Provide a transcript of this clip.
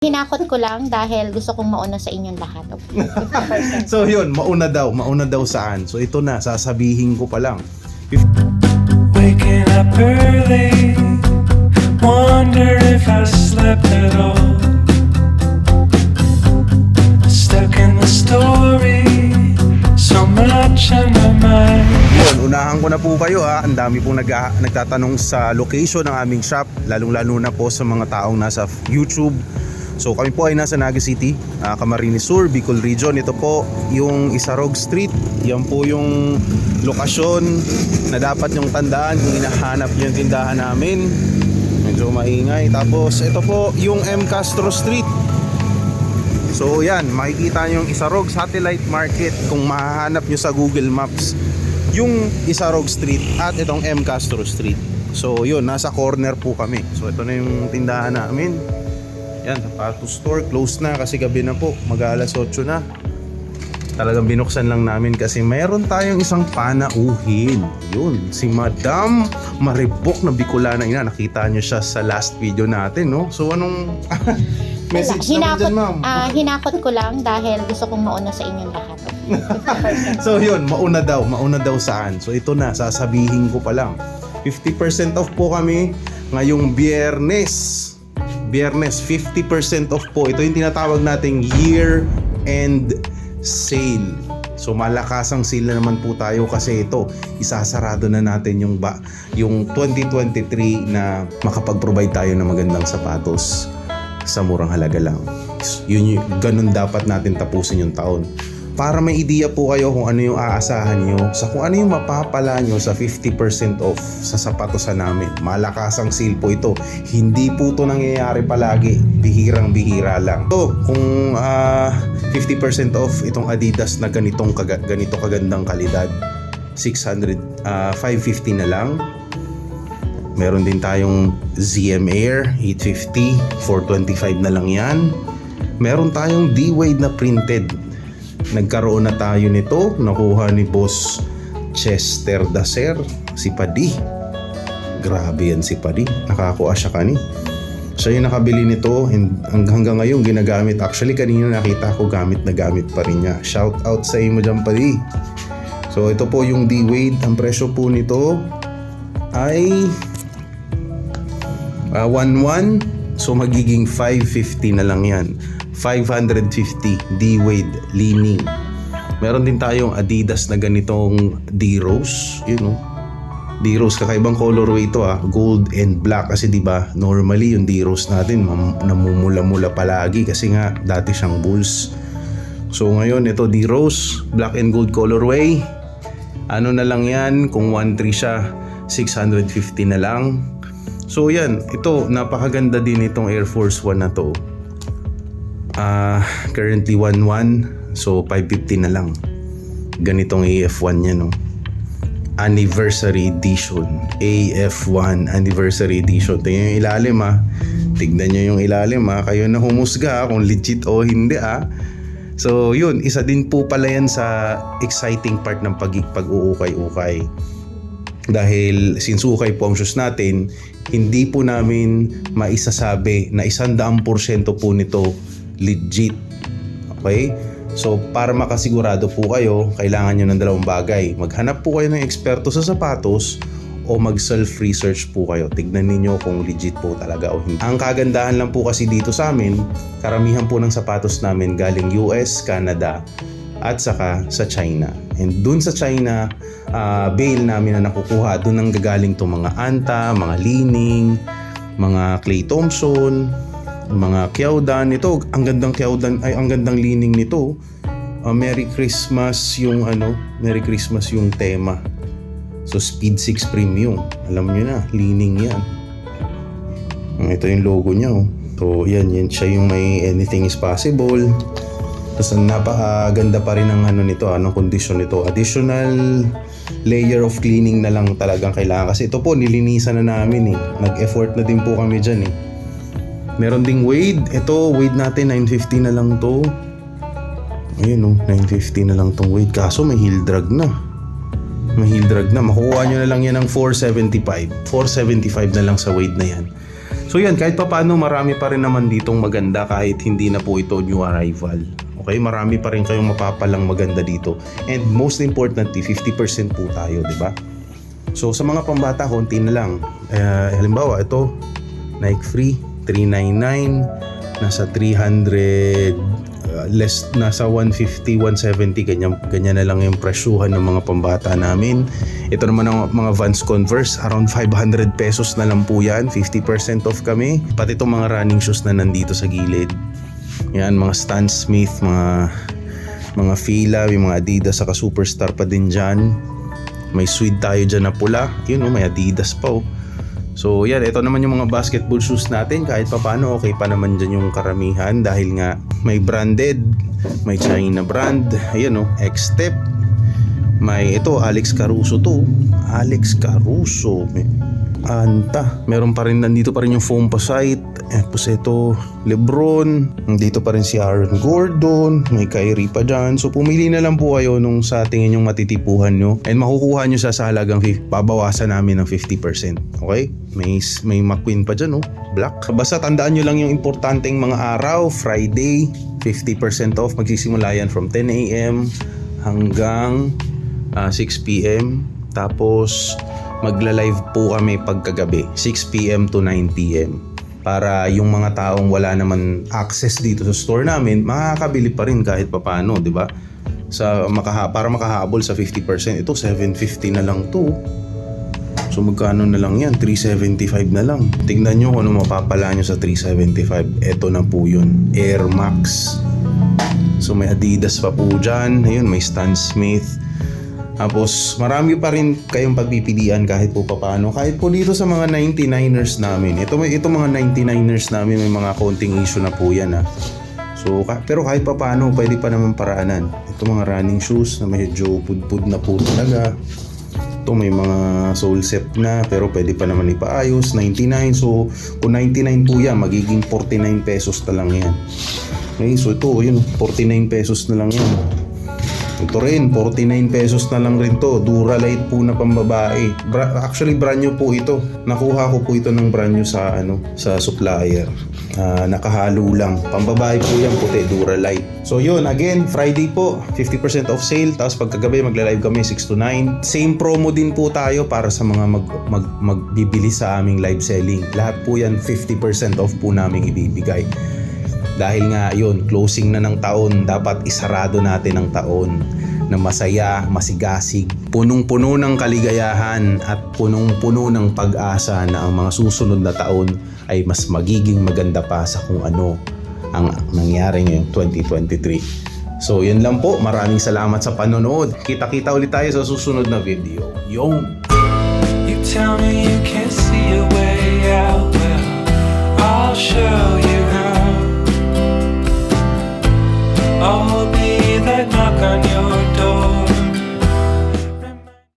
Hinakot ko lang dahil gusto kong mauna sa inyong lahat. Okay. 50%. So yun, mauna daw saan? So ito na, sasabihin ko pa lang. Waking up early, wonder if I slept at all. Stuck in the story, so much on my mind. Yun, unahan ko na po kayo ha. Ang dami pong nagtatanong sa location ng aming shop, lalong-lalo na po sa mga taong nasa YouTube. So kami po ay nasa Naga City, Camarines Sur, Bicol Region. Ito po yung Isarog Street. Yan po yung lokasyon na dapat yung tandaan kung hinahanap nyo yung tindahan namin. Medyo maingay. Tapos ito po yung M. Castro Street. So yan, makikita nyo yung Isarog Satellite Market kung mahahanap nyo sa Google Maps yung Isarog Street at itong M. Castro Street. So yun, nasa corner po kami. So ito na yung tindahan namin. Yan, sapatos store, close na kasi gabi na po, mag-alas 8 na. Talagang binuksan lang namin kasi mayroon tayong isang panauhin. Yun, si Madam Maribok na Bicolana. Ina, nakita nyo siya sa last video natin, no? So anong message naman dyan, ma'am? Hinakot ko lang dahil gusto kong mauna sa inyong lahat. Okay. 50%. So yun, mauna daw saan? So ito na, sasabihin ko pa lang. 50% off po kami ngayong Biyernes, 50% off po. Ito yung tinatawag nating year-end sale. So malakasang sale na naman po tayo kasi ito, isasarado na natin yung 2023 na makapag-provide tayo ng magandang sapatos sa murang halaga lang. Ganun dapat natin tapusin yung taon. Para may ideya po kayo kung ano yung aasahan nyo, sa kung ano yung mapapala nyo sa 50% off sa sapatosan namin. Malakasang sale po ito. Hindi po ito nangyayari palagi. Bihirang-bihira lang. So, kung 50% off itong Adidas na ganito kagandang kalidad, 550 na lang. Meron din tayong ZM Air 850, 425 na lang yan. Meron tayong D-Wade na printed. Nagkaroon na tayo nito, nakuha ni Boss Chester Dacer, si Padi. Grabe yan si Padi, nakakuha siya kani. Siya yung nakabili nito and hanggang ngayon ginagamit. Actually kanina nakita ko gamit na gamit pa rin niya. Shout out sa iyo dyan, Padi. So ito po yung D-Wade. Ang presyo po nito ay 1,1. So magiging 550 na lang yan. 550 D-Wade leaning. Meron din tayong Adidas na ganitong D-Rose, D-Rose, kakaibang colorway ito gold and black kasi 'di ba normally yung D-Rose natin namumula-mula palagi kasi nga dati siyang bulls. So ngayon ito D-Rose, black and gold colorway. Ano na lang 'yan kung 1.3 siya, 650 na lang. So yan, ito napakaganda din itong Air Force 1 na to. Currently 1.1, so 550 na lang. Ganitong AF1 niya, no? Anniversary Edition. AF1 Anniversary Edition. Tingnan yung ilalim, Tignan nyo yung ilalim, Kayo na humusga kung legit o hindi, So yun, isa din po pala yan sa exciting part ng pag-uukay-ukay. Dahil since ukay po ang shoes natin, hindi po namin maisasabi na 100% po nito legit. Okay? So para makasigurado po kayo, kailangan nyo ng dalawang bagay. Maghanap po kayo ng eksperto sa sapatos o mag self-research po kayo. Tignan ninyo kung legit po talaga o hindi. Ang kagandahan lang po kasi dito sa amin, karamihan po ng sapatos namin galing US, Canada at saka sa China. And dun sa China, bale namin na nakukuha, dun ang gagaling to mga Anta, mga Li-Ning, mga Clay Thompson, mga Kyaodan. Ito, ang gandang Kyaodan ay ang gandang Li-Ning nito. Merry Christmas yung Merry Christmas yung tema. So Speed 6 Premium. Alam niyo na, Li-Ning yan. Ito yung logo niya, So yan siya yung may anything is possible. Tapos napakaganda pa rin ng nito, ng kondisyon nito. Additional layer of cleaning na lang talagang kailangan. Kasi ito po, nilinisan na namin Nag-effort na din po kami dyan Meron ding Wade. Ito, Wade natin, 950 na lang to. Ayun 950 na lang tong Wade. Kaso may heel drag na. Makukuha nyo na lang yan ng 475. 475 na lang sa Wade na yan. So yan, kahit pa paano marami pa rin naman ditong maganda kahit hindi na po ito new arrival. Okay, marami pa rin kayong mapapalang maganda dito. And most importantly, 50% po tayo, di ba? So sa mga pambata, konti na lang. Halimbawa, ito, Nike Free, 399, nasa 300, nasa 150, 170, ganyan na lang yung presyuhan ng mga pambata namin. Ito naman ang mga Vans Converse, around 500 pesos na lang po yan, 50% off kami. Pati itong mga running shoes na nandito sa gilid. Yan, mga Stan Smith, mga Fila, yung mga Adidas, saka Superstar pa din dyan. May suede tayo dyan na pula, yun may Adidas pa oh. So yan, ito naman yung mga basketball shoes natin. Kahit pa paano, okay pa naman dyan yung karamihan. Dahil nga may branded, may China brand. Ayan X-Step. May ito, Alex Caruso to. Alex Caruso. Anta. Meron pa rin, nandito pa rin yung Foamposite. Tapos ito, Lebron. Nandito pa rin si Aaron Gordon. May Kyrie pa dyan. So pumili na lang po kayo nung sa tingin yung matitipuhan nyo. And makukuha nyo sa halagang babawasan namin ng 50%. Okay? May McQueen pa dyan Black. Basta tandaan nyo lang yung importanteng mga araw. Friday, 50% off. Magsisimula yan from 10 a.m. hanggang 6 p.m. Tapos magla-live po kami pagkagabi, 6 p.m. to 9 p.m. Para yung mga taong wala naman access dito sa store namin, makakabili pa rin kahit papano, di ba? Para makahabol sa 50%. Ito, 750 na lang to. So magkano na lang yan? 375 na lang. Tingnan nyo kung ano mapapala nyo sa 375. Ito na po yun, Air Max. So may Adidas pa po dyan. Ayun, may Stan Smith. Tapos marami pa rin kayong pagpipilian kahit po paano. Kahit po dito sa mga 99ers namin. Ito mga 99ers namin, may mga konting issue na po yan So, pero kahit pa paano, pwede pa naman paraanan. Ito mga running shoes na medyo pudpud na po talaga. Ito may mga sole set na pero pwede pa naman ipaayos. 99. So kung 99 po yan, magiging 49 pesos na lang yan. Okay, so ito yun, 49 pesos na lang yan. Ito rin, 49 pesos na lang rin to. Duralite po na pambabae. Actually, brand new po ito. Nakuha ko po ito ng brand new sa supplier. Nakahalo lang. Pambabae po yan, puti, Duralite. So yun, again, Friday po, 50% off sale. Tapos pagkagabi, magla-live kami 6 to 9. Same promo din po tayo para sa mga magbibili sa aming live selling. Lahat po yan, 50% off po namin ibibigay. Dahil nga yun, closing na ng taon, dapat isarado natin ang taon na masaya, masigasig, punong-puno ng kaligayahan at punong-puno ng pag-asa na ang mga susunod na taon ay mas magiging maganda pa sa kung ano ang nangyari ngayong 2023. So yun lang po, maraming salamat sa panonood. Kita-kita ulit tayo sa susunod na video. Yung You tell me you can't see your way